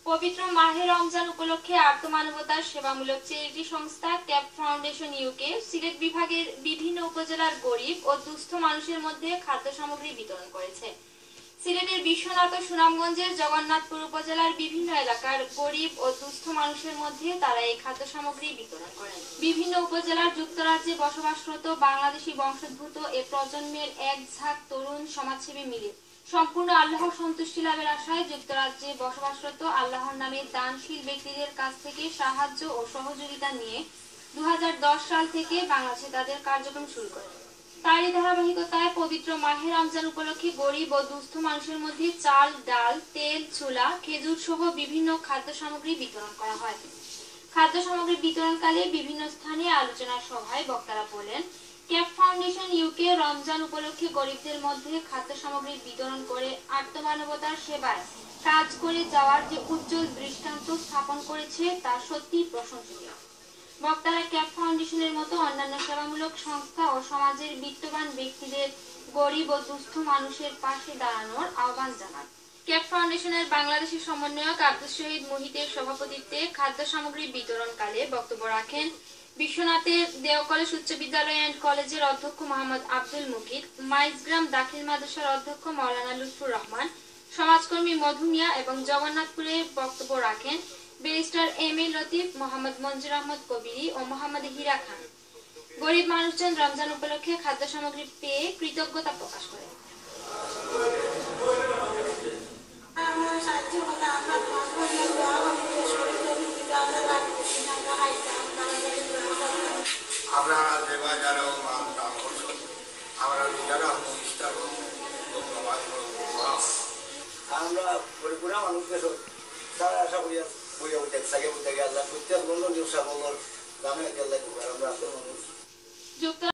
পবিত্র মাহে রমজান উপলক্ষে আর্তমানবতার সেবামূলক চ্যারিটি সংস্থা ক্যাপ ফাউন্ডেশন ইউকে সিলেট বিভাগের বিভিন্ন উপজেলার গরিব ও দুস্থ মানুষের মধ্যে খাদ্য সামগ্রী বিতরণ করেছে। সিলেটের বিশ্বনাথ ও সুনামগঞ্জের জগন্নাথপুর উপজেলার বিভিন্ন এলাকার গরিব ও দুস্থ মানুষের মধ্যে তারা এই খাদ্য সামগ্রী বিতরণ করেন। বিভিন্ন উপজেলার যুক্তরাজ্যে বসবাসরত বাংলাদেশি বংশোদ্ভূত এ প্রজন্মের এক ঝাঁক তরুণ সমাজসেবী মিলে সম্পূর্ণ আল্লাহর সন্তুষ্টি লাভের আশায় যুক্তরাজ্যে বসবাসরত আল্লাহর নামে দানশীল ব্যক্তিদের কাছ থেকে সাহায্য ও সহযোগিতা নিয়ে 2010 সাল থেকে বাংলাদেশে তাদের কার্যক্রম শুরু করে। তারই ধারাবাহিকতায় পবিত্র মাহে রমজান উপলক্ষে গরিব ও দুস্থ মানুষের মধ্যে চাল, ডাল, তেল, ছোলা, খেজুর সহ বিভিন্ন খাদ্য সামগ্রী বিতরণ করা হয়। খাদ্য সামগ্রী বিতরণকালে বিভিন্ন স্থানে আলোচনা সভায় বক্তারা বলেন, ক্যাপ ফাউন্ডেশন ইউকে রমজান উপলক্ষে গরিবদের মধ্যে খাদ্য সামগ্রী বিতরণ করে আর্তমানবতার সেবায় কাজ করে যাওয়ার যে উজ্জ্বল দৃষ্টান্ত স্থাপন করেছে তা সত্যিই প্রশংসনীয়। বক্তারা ক্যাপ ফাউন্ডেশনের মতো অন্যান্য সেবামূলক সংস্থা ও সমাজের বিত্তবান ব্যক্তিদের গরিব ও দুস্থ মানুষের পাশে দাঁড়ানোর আহ্বান জানান। ক্যাপ ফাউন্ডেশনের বাংলাদেশের সমন্বয়ক আব্দুল শহীদ মুহিতের সভাপতিত্বে খাদ্য সামগ্রী বিতরণকালে বক্তব্য রাখেন বিশ্বনাথের দেও কলেজ উচ্চ বিদ্যালয় অ্যান্ড কলেজের অধ্যক্ষ মোহাম্মদ আব্দুল মুকিত, মাইজগ্রাম দাখিল মাদ্রাসার অধ্যক্ষ মাওলানা লুৎফুর রহমান, সমাজকর্মী মধু মিয়া এবং জগন্নাথপুরে বক্তব্য রাখেন barrister M A Latif, Mohammad মঞ্জুর আহমদ কবিরি ও মোহাম্মদ হীরা খান। গরিব মানুষজন রমজান উপলক্ষে খাদ্য সামগ্রী পেয়ে কৃতজ্ঞতা প্রকাশ করেন। আমরা পরিপূর্ণ মানুষকে তারা আশা করি বইয়া উঠে সাগে উঠে গেল প্রত্যেক বন্ধন ব্যবসা বলল দামে গেলে আমরা মানুষ।